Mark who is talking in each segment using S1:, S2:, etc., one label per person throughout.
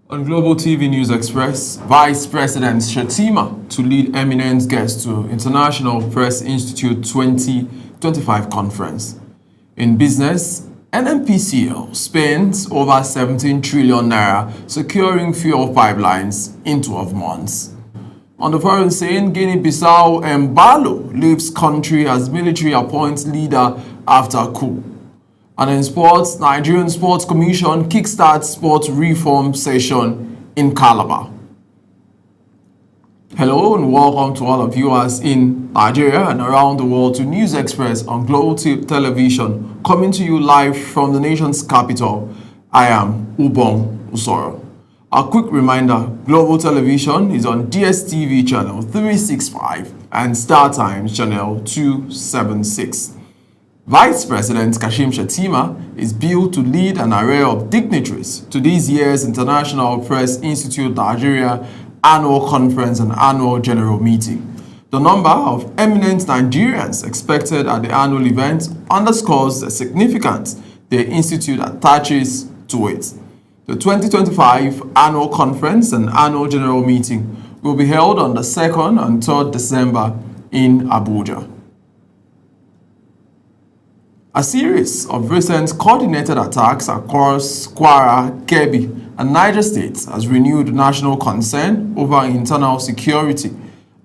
S1: On Global TV News Express, Vice President Shettima to lead eminent guests to International Press Institute 2025 conference. In business, NNPCL spends over 17 trillion naira securing fuel pipelines in 12 months. On the foreign scene, Guinea-Bissau Embalo leaves country as military appoints leader after coup. And in sports, Nigerian Sports Commission kickstarts sports reform session in Calabar. Hello and welcome to all our viewers in Nigeria and around the world to News Express on Global Television, coming to you live from the nation's capital. I am Ubong Usoro. A quick reminder, Global Television is on DSTV channel 365 and Star Times channel 276. Vice President Kashim Shettima is billed to lead an array of dignitaries to this year's International Press Institute Nigeria Annual Conference and Annual General Meeting. The number of eminent Nigerians expected at the annual event underscores the significance the Institute attaches to it. The 2025 Annual Conference and Annual General Meeting will be held on the 2nd and 3rd December in Abuja. A series of recent coordinated attacks across Kwara, Kebbi, and Niger states has renewed national concern over internal security.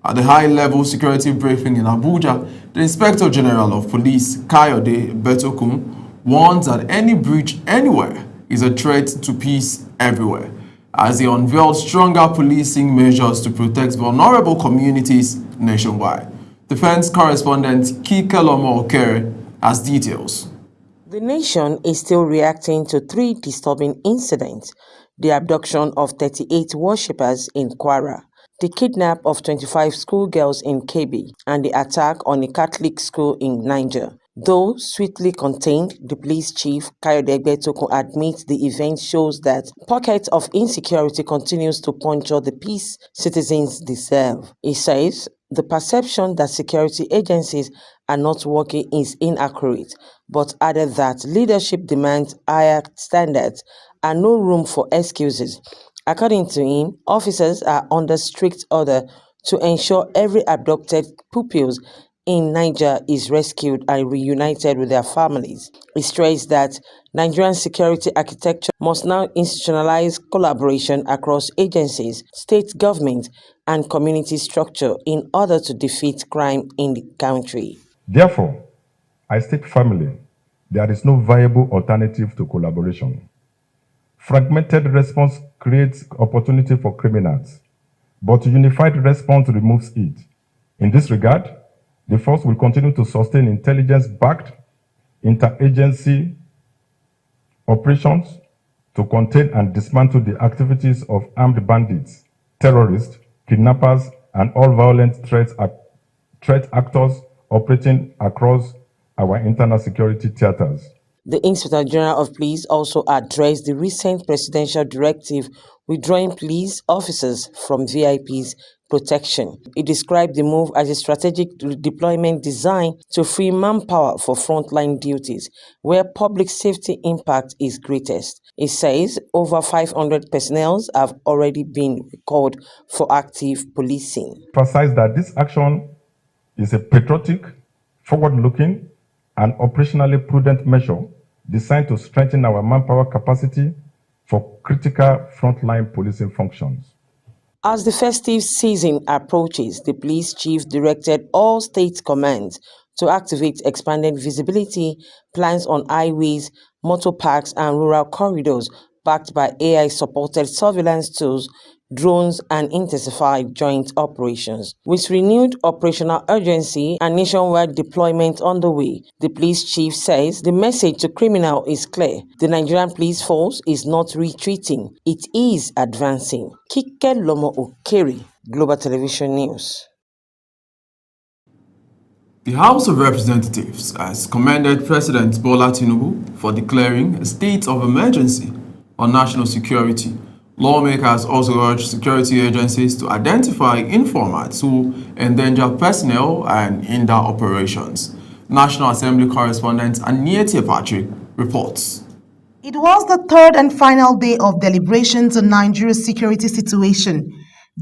S1: At the high-level security briefing in Abuja, the Inspector General of Police, Kayode Betokun, warns that any breach anywhere is a threat to peace everywhere, as he unveiled stronger policing measures to protect vulnerable communities nationwide. Defense correspondent Kike Lomo Okere has details.
S2: The nation is still reacting to three disturbing incidents: the abduction of 38 worshippers in Kwara, the kidnap of 25 schoolgirls in Kebbi, and the attack on a Catholic school in Niger. Though swiftly contained, the police chief, Kayode Betokun, admits the event shows that pockets of insecurity continues to puncture the peace citizens deserve. He says the perception that security agencies are not working is inaccurate, but added that leadership demands higher standards and no room for excuses. According to him, officers are under strict order to ensure every abducted pupils in Niger is rescued and reunited with their families. He stressed that Nigerian security architecture must now institutionalize collaboration across agencies, state government, and community structure in order to defeat crime in the country.
S3: Therefore, I state firmly, there is no viable alternative to collaboration. Fragmented response creates opportunity for criminals, but unified response removes it. In this regard, the force will continue to sustain intelligence-backed interagency operations to contain and dismantle the activities of armed bandits, terrorists, kidnappers, and all violent threat actors operating across our internal security theaters.
S2: The Inspector General of Police also addressed the recent presidential directive withdrawing police officers from VIPs protection. He described the move as a strategic deployment designed to free manpower for frontline duties, where public safety impact is greatest. He says over 500 personnel have already been recalled for active policing.
S3: Emphasize that this action is a patriotic, forward-looking, and operationally prudent measure designed to strengthen our manpower capacity for critical frontline policing functions.
S2: As the festive season approaches, the police chief directed all state commands to activate expanded visibility plans on highways, motor parks, and rural corridors, backed by AI-supported surveillance tools, drones, and intensified joint operations. With renewed operational urgency and nationwide deployment underway, the police chief says the message to criminals is clear. The Nigerian police force is not retreating, it is advancing. Kike Lomo Okere, Global Television News.
S1: The House of Representatives has commended President Bola Tinubu for declaring a state of emergency on national security. Lawmakers also urged security agencies to identify informants who endanger personnel and hinder operations. National Assembly correspondent Aniete Patrick reports.
S4: It was the third and final day of deliberations on Nigeria's security situation.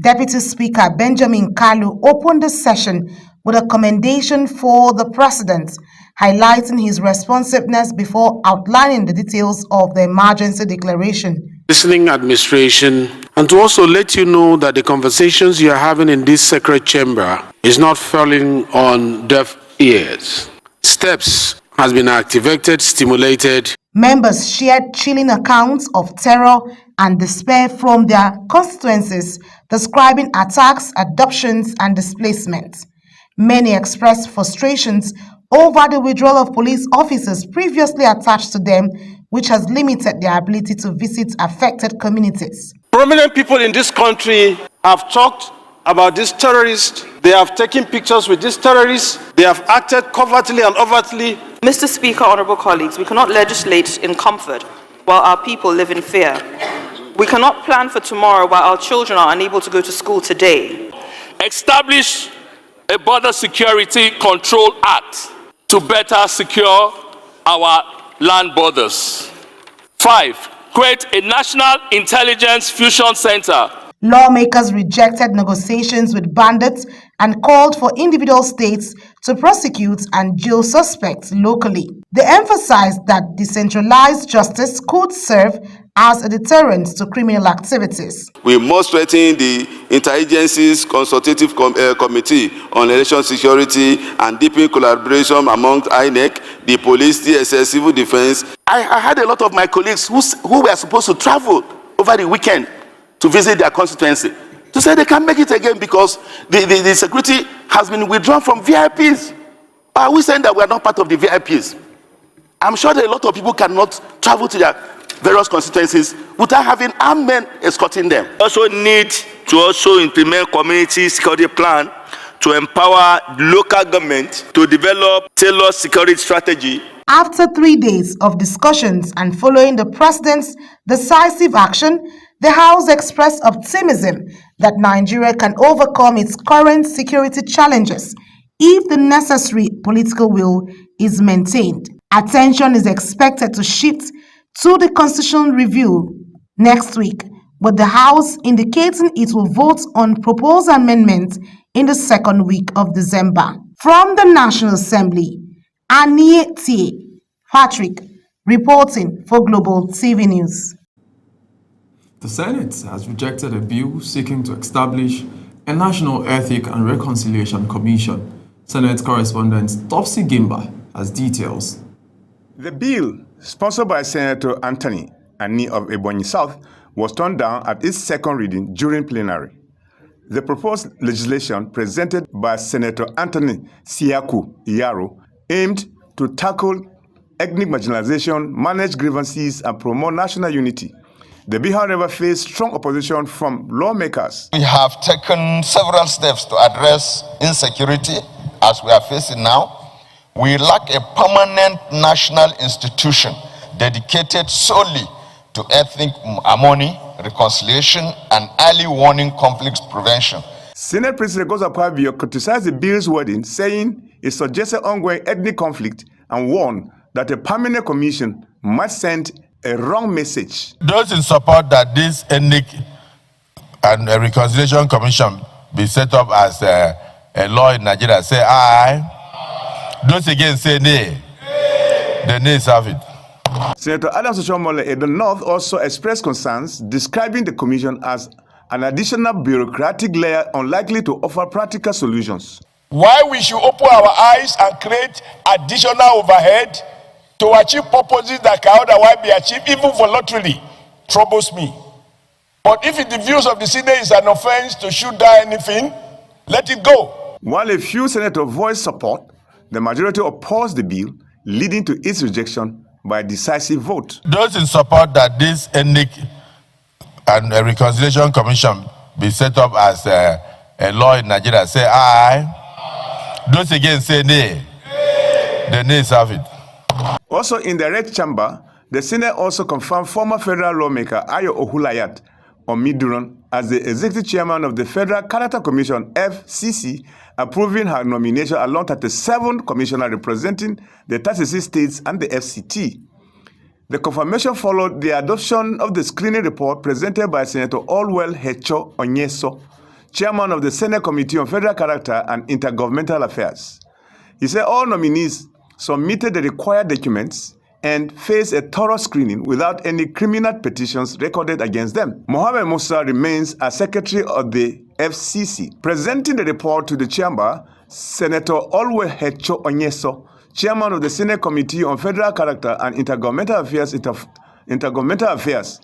S4: Deputy Speaker Benjamin Kalu opened the session with a commendation for the president, highlighting his responsiveness before outlining the details of the emergency declaration.
S5: Listening administration, and to also let you know that the conversations you are having in this sacred chamber is not falling on deaf ears. Steps has been activated, stimulated.
S4: Members shared chilling accounts of terror and despair from their constituencies, describing attacks, abductions, and displacement. Many expressed frustrations over the withdrawal of police officers previously attached to them, which has limited their ability to visit affected communities.
S6: Prominent people in this country have talked about these terrorists. They have taken pictures with these terrorists. They have acted covertly and overtly.
S7: Mr. Speaker, honorable colleagues, we cannot legislate in comfort while our people live in fear. We cannot plan for tomorrow while our children are unable to go to school today.
S8: Establish a Border Security Control Act to better secure our land borders. 5. Create a National Intelligence Fusion Center.
S4: Lawmakers rejected negotiations with bandits and called for individual states to prosecute and jail suspects locally. They emphasized that decentralized justice could serve as a deterrent to criminal activities.
S9: We must strengthen the Interagencies Consultative Committee on Election Security and deepen collaboration among INEC, the police, DSS, civil defense.
S10: I had a lot of my colleagues who were supposed to travel over the weekend to visit their constituency, to say they can't make it again because the security has been withdrawn from VIPs. Are we saying that we are not part of the VIPs? I'm sure that a lot of people cannot travel to their various constituencies without having armed men escorting them.
S11: Also need to also implement community security plan to empower local government to develop tailored security strategy.
S4: After 3 days of discussions and following the president's decisive action, the House expressed optimism that Nigeria can overcome its current security challenges if the necessary political will is maintained. Attention is expected to shift to the constitutional review next week, with the House indicating it will vote on proposed amendments in the second week of December. From the National Assembly, Anie T. Patrick, reporting for Global TV News.
S1: The Senate has rejected a bill seeking to establish a National Ethic and Reconciliation Commission. Senate correspondent Topsy Gimba has details.
S12: The bill, sponsored by Senator Anthony Ani of Ebonyi South, was turned down at its second reading during plenary. The proposed legislation presented by Senator Anthony Siaku Iyaro aimed to tackle ethnic marginalization, manage grievances, and promote national unity. The bill, however, faced strong opposition from lawmakers.
S13: We have taken several steps to address insecurity as we are facing now. We lack a permanent national institution dedicated solely to ethnic harmony, reconciliation, and early warning conflict prevention.
S12: Senate President Godswill Akpabio criticized the bill's wording, saying it suggested ongoing ethnic conflict and warned that a permanent commission might send a wrong message.
S14: Those in support that this Ethnic and Reconciliation Commission be set up as a law in Nigeria say aye. Those against say nay. The nays have it.
S12: Senator Adams Oshiomhole in the North also expressed concerns, describing the commission as an additional bureaucratic layer unlikely to offer practical solutions.
S15: Why we should open our eyes and create additional overhead to achieve purposes that can otherwise be achieved, even voluntarily, troubles me. But if the views of the Senate is an offense to shoot down anything, let it go.
S12: While a few senators voiced support, the majority opposed the bill, leading to its rejection by a decisive vote.
S14: Those in support that this Ethnic and Reconciliation Commission be set up as a law in Nigeria say aye. Those against say nay. The nays have it.
S12: Also in the red chamber, the Senate also confirmed former federal lawmaker Ayo Ohulayat Omiduron as the executive chairman of the Federal Character Commission, FCC, approving her nomination along 37 commissioners representing the 36 states and the FCT. The confirmation followed the adoption of the screening report presented by Senator Allwell Hecho Onyeso, chairman of the Senate Committee on Federal Character and Intergovernmental Affairs. He said all nominees submitted the required documents and faced a thorough screening without any criminal petitions recorded against them. Mohamed Musa remains as secretary of the FCC. Presenting the report to the chamber, Senator Allwell Hecho Onyeso, chairman of the Senate Committee on Federal Character and Intergovernmental Affairs,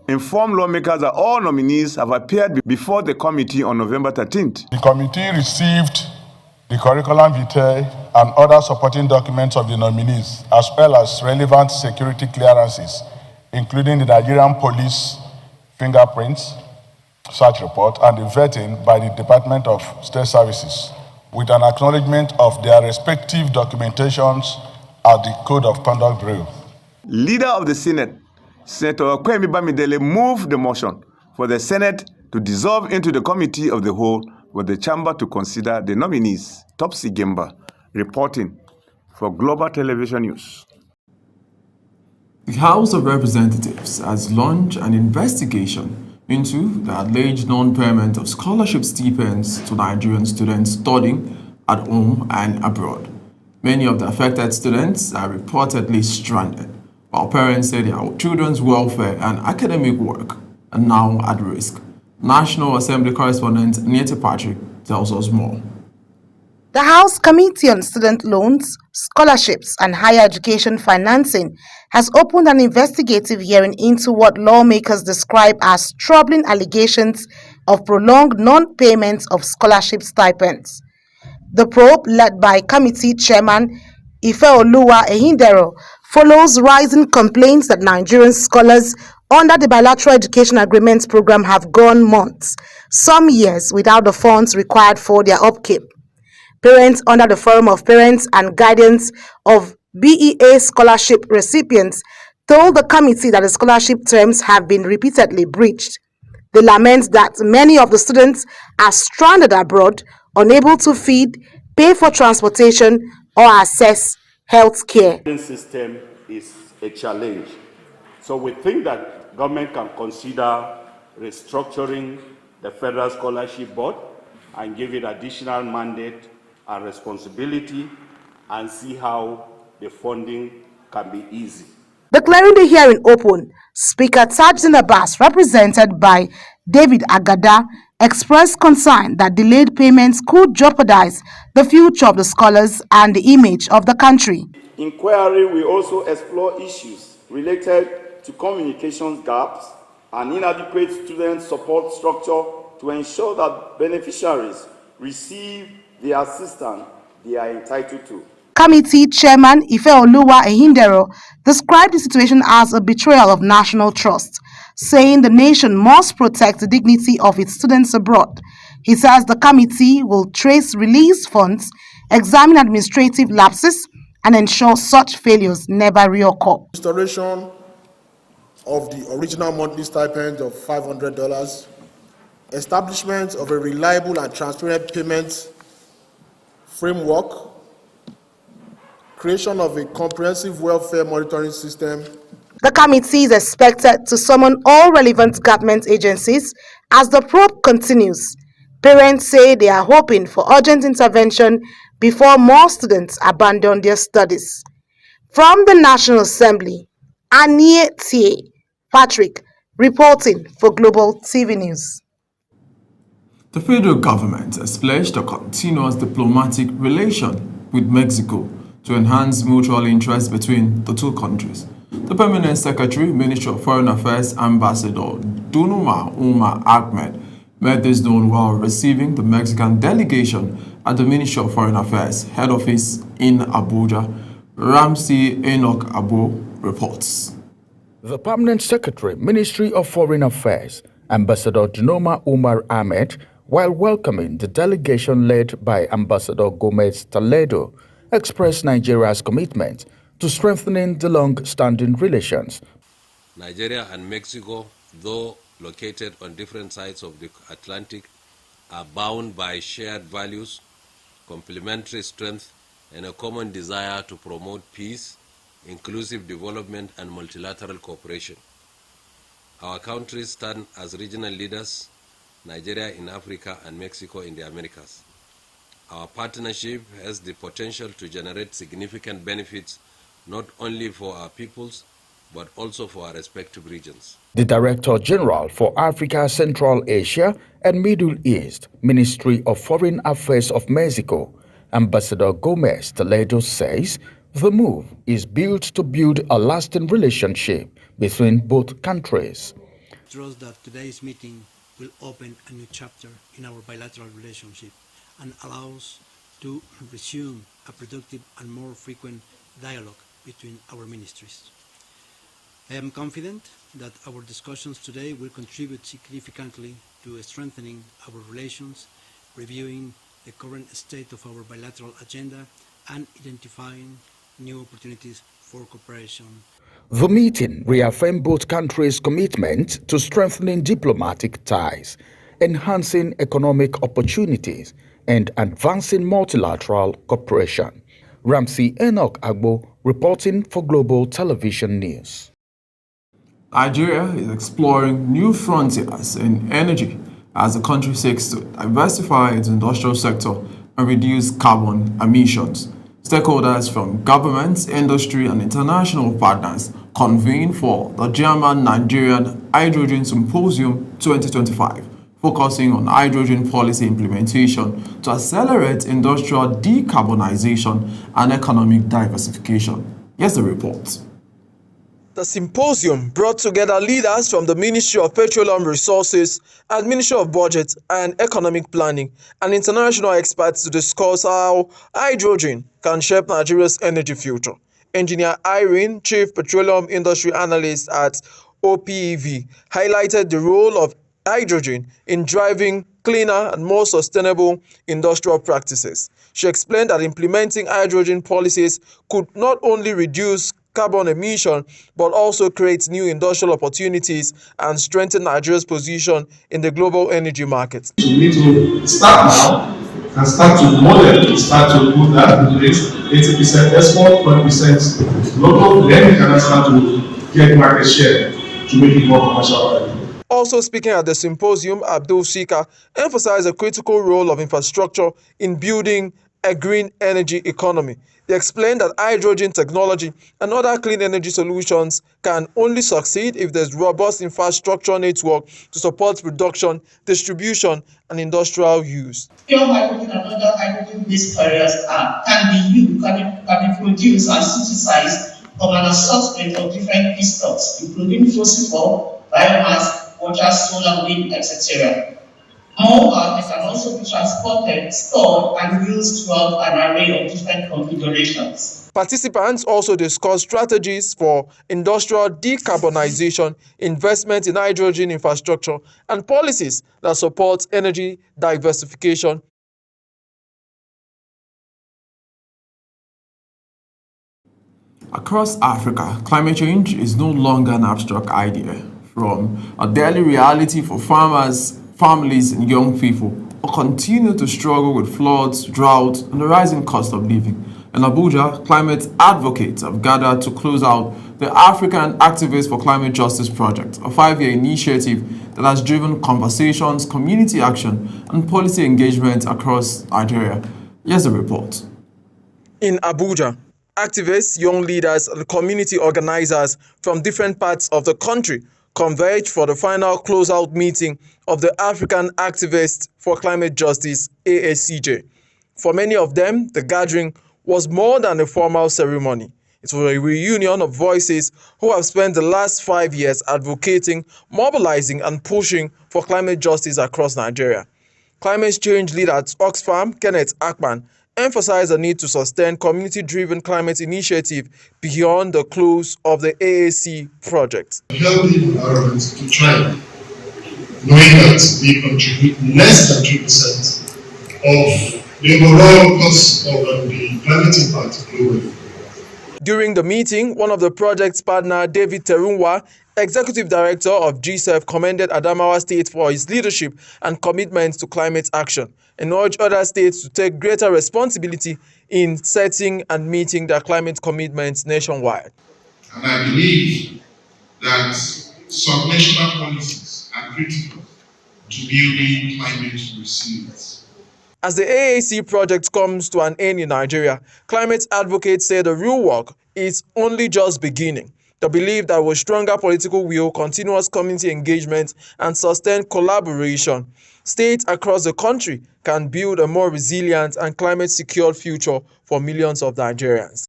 S12: informed lawmakers that all nominees have appeared before the committee on November 13th.
S15: The committee received the curriculum vitae and other supporting documents of the nominees, as well as relevant security clearances, including the Nigerian police fingerprints, search report, and the vetting by the Department of State Services, with an acknowledgement of their respective documentations at the Code of Conduct Bureau.
S12: Leader of the Senate, Senator Kwemi Bamidele, moved the motion for the Senate to dissolve into the Committee of the Whole with the chamber to consider the nominees. Topsy Gemba, reporting for Global Television News.
S1: The House of Representatives has launched an investigation into the alleged non-payment of scholarship stipends to Nigerian students studying at home and abroad. Many of the affected students are reportedly stranded, while parents say their children's welfare and academic work are now at risk. National Assembly correspondent Niete Patrick tells us more.
S4: The House Committee on Student Loans, Scholarships and Higher Education Financing has opened an investigative hearing into what lawmakers describe as troubling allegations of prolonged non-payment of scholarship stipends. The probe, led by Committee Chairman Ifeoluwa Ehindero, follows rising complaints that Nigerian scholars under the Bilateral Education Agreements program have gone months, some years, without the funds required for their upkeep. Parents under the Forum of Parents and Guardians of BEA scholarship recipients told the committee that the scholarship terms have been repeatedly breached. They lament that many of the students are stranded abroad, unable to feed, pay for transportation, or access health care.
S16: The system is a challenge. So we think that government can consider restructuring the Federal Scholarship Board and give it additional mandate and responsibility and see how the funding can be easy.
S4: Declaring the hearing open, Speaker Tajudeen Abbas, represented by David Agada, expressed concern that delayed payments could jeopardize the future of the scholars and the image of the country.
S16: Inquiry will also explore issues related to communications gaps and inadequate student support structure to ensure that beneficiaries receive the assistance they are entitled to.
S4: Committee Chairman Ifeoluwa Ehindero described the situation as a betrayal of national trust, saying the nation must protect the dignity of its students abroad. He says the committee will trace released funds, examine administrative lapses, and ensure such failures never reoccur.
S17: Restoration of the original monthly stipend of $500, establishment of a reliable and transparent payment framework, creation of a comprehensive welfare monitoring system.
S4: The committee is expected to summon all relevant government agencies as the probe continues. Parents say they are hoping for urgent intervention before more students abandon their studies. From the National Assembly, Niete Patrick reporting for Global TV News.
S1: The federal government has pledged a continuous diplomatic relation with Mexico to enhance mutual interest between the two countries. The Permanent Secretary, Ministry of Foreign Affairs, Ambassador Dunuma Umar Ahmed, made this known while receiving the Mexican delegation at the Ministry of Foreign Affairs head office in Abuja. Ramsey Enoch Abo reports.
S18: The Permanent Secretary, Ministry of Foreign Affairs, Ambassador Dunuma Umar Ahmed, while welcoming the delegation led by Ambassador Gomez Toledo, expressed Nigeria's commitment to strengthening the long-standing relations.
S19: Nigeria and Mexico, though located on different sides of the Atlantic, are bound by shared values, complementary strength, and a common desire to promote peace, inclusive development, and multilateral cooperation. Our countries stand as regional leaders, Nigeria in Africa and Mexico in the Americas. Our partnership has the potential to generate significant benefits not only for our peoples, but also for our respective regions.
S18: The Director General for Africa, Central Asia and Middle East, Ministry of Foreign Affairs of Mexico, Ambassador Gomez Toledo says the move is built to build a lasting relationship between both countries.
S20: I trust that today's meeting will open a new chapter in our bilateral relationship and allow us to resume a productive and more frequent dialogue between our ministries. I am confident that our discussions today will contribute significantly to strengthening our relations, reviewing the current state of our bilateral agenda, and identifying new opportunities for cooperation.
S18: The meeting reaffirmed both countries' commitment to strengthening diplomatic ties, enhancing economic opportunities, and advancing multilateral cooperation. Ramsey Enoch Agbo reporting for Global Television News.
S1: Nigeria is exploring new frontiers in energy as the country seeks to diversify its industrial sector and reduce carbon emissions. Stakeholders from governments, industry, and international partners convened for the German-Nigerian Hydrogen Symposium 2025, focusing on hydrogen policy implementation to accelerate industrial decarbonization and economic diversification. Here's the report.
S21: The symposium brought together leaders from the Ministry of Petroleum Resources, and Ministry of Budget and Economic Planning, and international experts to discuss how hydrogen can shape Nigeria's energy future. Engineer Irene, Chief Petroleum Industry Analyst at OPEV, highlighted the role of hydrogen in driving cleaner and more sustainable industrial practices. She explained that implementing hydrogen policies could not only reduce carbon emission, but also create new industrial opportunities and strengthen Nigeria's position in the global energy market.
S22: We need to start now and start to model, start to put that in place, 80% export, 20% local, then we can start to get market share to make it more commercial.
S21: Also speaking at the symposium, Abdul Sika emphasized the critical role of infrastructure in building a green energy economy. They explained that hydrogen technology and other clean energy solutions can only succeed if there's robust infrastructure network to support production, distribution, and industrial use.
S23: Pure hydrogen and other hydrogen-based carriers can be produced and synthesized from an assortment of different feedstocks, including fossil fuel, biomass, water, solar, wind, etc. Moreover, they can also be transported, stored, and used throughout an array of different configurations.
S21: Participants also discussed strategies for industrial decarbonization, investment in hydrogen infrastructure, and policies that support energy diversification.
S1: Across Africa, climate change is no longer an abstract idea. From a daily reality for farmers, families, and young people who continue to struggle with floods, drought, and the rising cost of living. In Abuja, climate advocates have gathered to close out the African Activists for Climate Justice Project, a 5-year initiative that has driven conversations, community action, and policy engagement across Nigeria. Here's the report.
S21: In Abuja, activists, young leaders, and community organizers from different parts of the country converged for the final closeout meeting of the African Activists for Climate Justice, AACJ. For many of them, the gathering was more than a formal ceremony. It was a reunion of voices who have spent the last 5 years advocating, mobilizing, and pushing for climate justice across Nigeria. Climate change leader at Oxfam, Kenneth Akpan, emphasized the need to sustain community-driven climate initiative beyond the close of the AAC project.
S22: Healthy environment to thrive, knowing that we contribute less than 2% of the overall cost of the climate impact globally.
S21: During the meeting, one of the project's partner, David Terunwa, Executive Director of GSEF commended Adamawa State for his leadership and commitment to climate action and urged other states to take greater responsibility in setting and meeting their climate commitments nationwide.
S22: And I believe that subnational policies are critical to building climate resilience.
S21: As the AAC project comes to an end in Nigeria, climate advocates say the real work is only just beginning. They believe that with stronger political will, continuous community engagement, and sustained collaboration, states across the country can build a more resilient and climate-secure future for millions of Nigerians.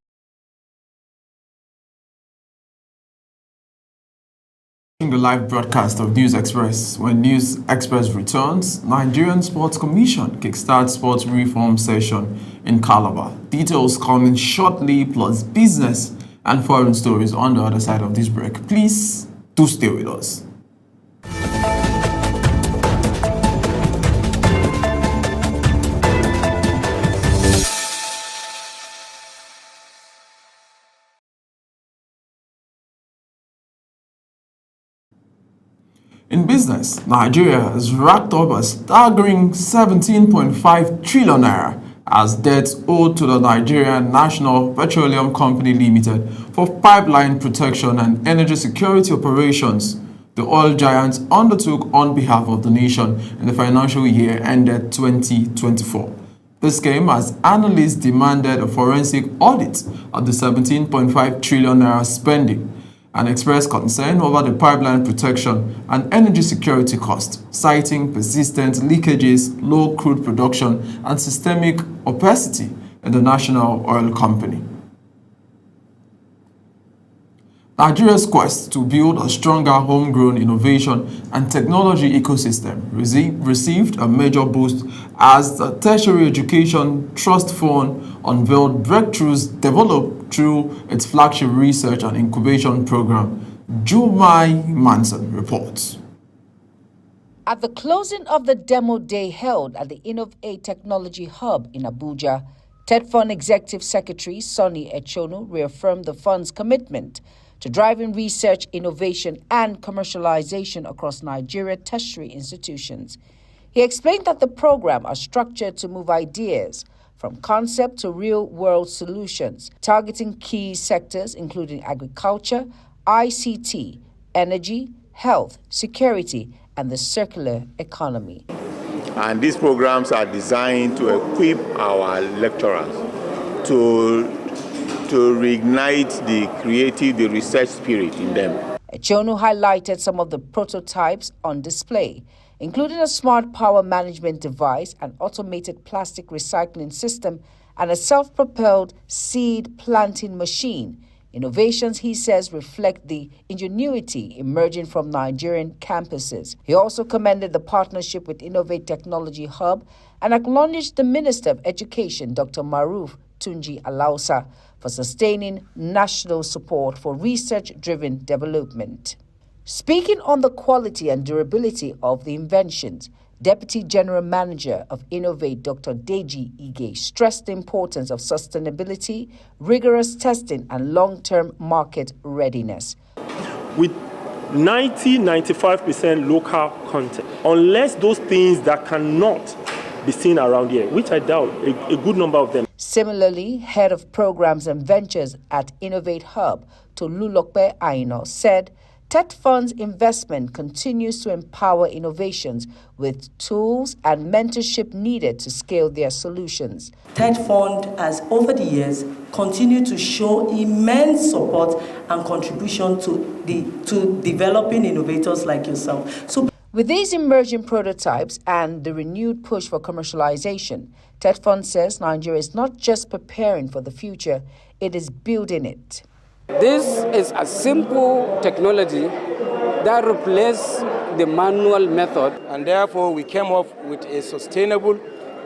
S1: The live broadcast of News Express. When News Express returns, Nigerian Sports Commission kickstarts sports reform session in Calabar. Details coming shortly, plus business and foreign stories on the other side of this break. Please do stay with us. In business, Nigeria has racked up a staggering 17.5 trillion naira as debts owed to the Nigerian National Petroleum Company Limited for pipeline protection and energy security operations the oil giant undertook on behalf of the nation in the financial year ended 2024. This came as analysts demanded a forensic audit of the 17.5 trillion naira spending and expressed concern over the pipeline protection and energy security costs, citing persistent leakages, low crude production, and systemic opacity in the national oil company. Nigeria's quest to build a stronger homegrown innovation and technology ecosystem received a major boost as the Tertiary Education Trust Fund unveiled breakthroughs developed through its flagship research and incubation program. Jumai Manson reports.
S2: At the closing of the demo day held at the Innovate Technology Hub in Abuja, TED Fund Executive Secretary Sonny Echonu reaffirmed the fund's commitment to driving research, innovation, and commercialization across Nigeria tertiary institutions. He explained that the program are structured to move ideas from concept to real-world solutions, targeting key sectors including agriculture, ICT, energy, health, security, and the circular economy.
S3: And these programs are designed to equip our lecturers to reignite the creative, the research spirit in them.
S2: Echonu highlighted some of the prototypes on display, including a smart power management device, an automated plastic recycling system, and a self-propelled seed planting machine. Innovations, he says, reflect the ingenuity emerging from Nigerian campuses. He also commended the partnership with Innovate Technology Hub and acknowledged the Minister of Education, Dr. Maruf Tunji Alausa, for sustaining national support for research-driven development. Speaking on the quality and durability of the inventions, Deputy General Manager of Innovate, Dr. Deji Ige, stressed the importance of sustainability, rigorous testing, and long-term market readiness.
S5: With 90-95% local content, unless those things that cannot be seen around here, which I doubt, a good number of them.
S2: Similarly, Head of Programs and Ventures at Innovate Hub, Tolulokpe Aino, said TED Fund's investment continues to empower innovations with tools and mentorship needed to scale their solutions.
S24: TED Fund has, over the years, continued to show immense support and contribution to developing innovators like yourself.
S2: With these emerging prototypes and the renewed push for commercialization, TED Fund says Nigeria is not just preparing for the future, it is building it.
S25: This is a simple technology that replaces the manual method.
S26: And therefore, we came up with a sustainable,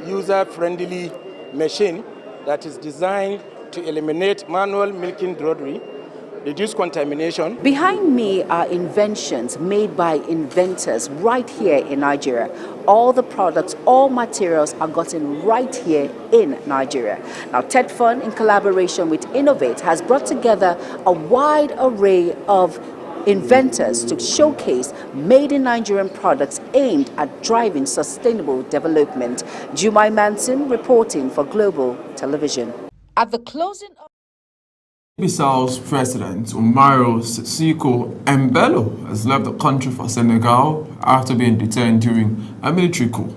S26: user-friendly machine that is designed to eliminate manual milking drudgery, reduce contamination.
S2: Behind me are inventions made by inventors right here in Nigeria. All the products, all materials are gotten right here in Nigeria. Now, TED Fund, in collaboration with Innovate, has brought together a wide array of inventors to showcase made-in-Nigerian products aimed at driving sustainable development. Jumai Manson reporting for Global Television. At the closing of
S1: Bissau's president, Umaru Sissoco Embalo, has left the country for Senegal after being detained during a military coup.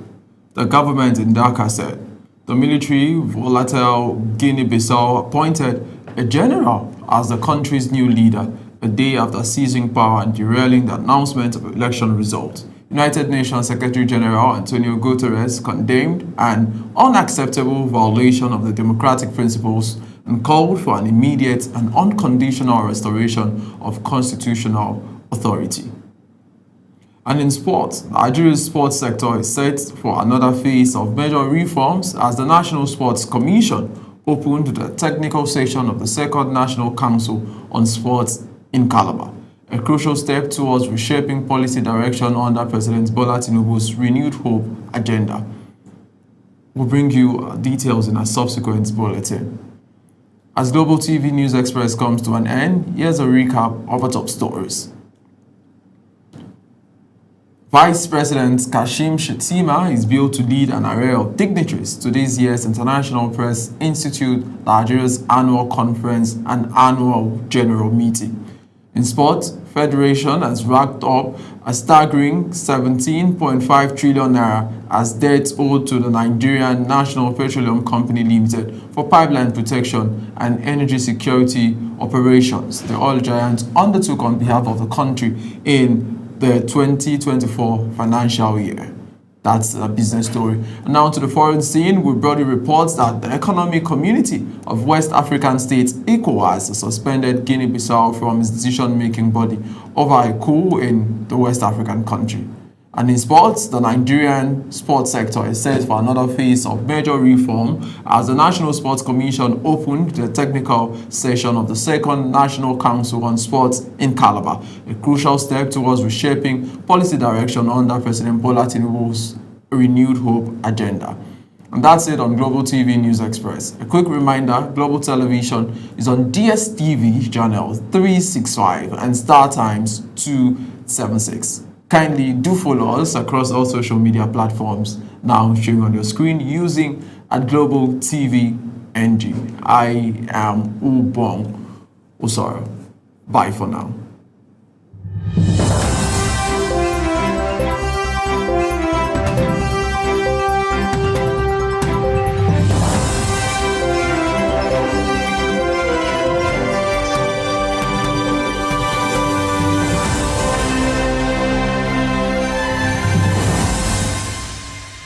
S1: The government in Dakar said the military volatile Guinea-Bissau appointed a general as the country's new leader a day after seizing power and derailing the announcement of election results. United Nations Secretary General Antonio Guterres condemned an unacceptable violation of the democratic principles and called for an immediate and unconditional restoration of constitutional authority. And in sports, Nigeria's sports sector is set for another phase of major reforms as the National Sports Commission opened the technical session of the Second National Council on Sports in Calabar, a crucial step towards reshaping policy direction under President Bola Tinubu's Renewed Hope agenda. We'll bring you details in a subsequent bulletin. As Global TV News Express comes to an end, here's a recap of the top stories. Vice President Kashim Shettima is billed to lead an array of dignitaries to this year's International Press Institute, Nigeria's annual conference and annual general meeting. In sports, Federation has racked up a staggering 17.5 trillion naira as debts owed to the Nigerian National Petroleum Company Limited for pipeline protection and energy security operations the oil giant undertook on behalf of the country in the 2024 financial year. That's a business story. And now to the foreign scene, we brought you reports that the Economic Community of West African States, ECOWAS, suspended Guinea-Bissau from its decision-making body over a coup in the West African country. And in sports, the Nigerian sports sector is set for another phase of major reform as the National Sports Commission opened the technical session of the Second National Council on Sports in Calabar, a crucial step towards reshaping policy direction under President Bola Tinubu's Renewed Hope agenda. And that's it on Global TV News Express. A quick reminder, Global Television is on DSTV channel 365 and Star Times 276. Kindly do follow us across all social media platforms now showing on your screen using @Global TV NG. I am Ubong Usoro. Bye for now.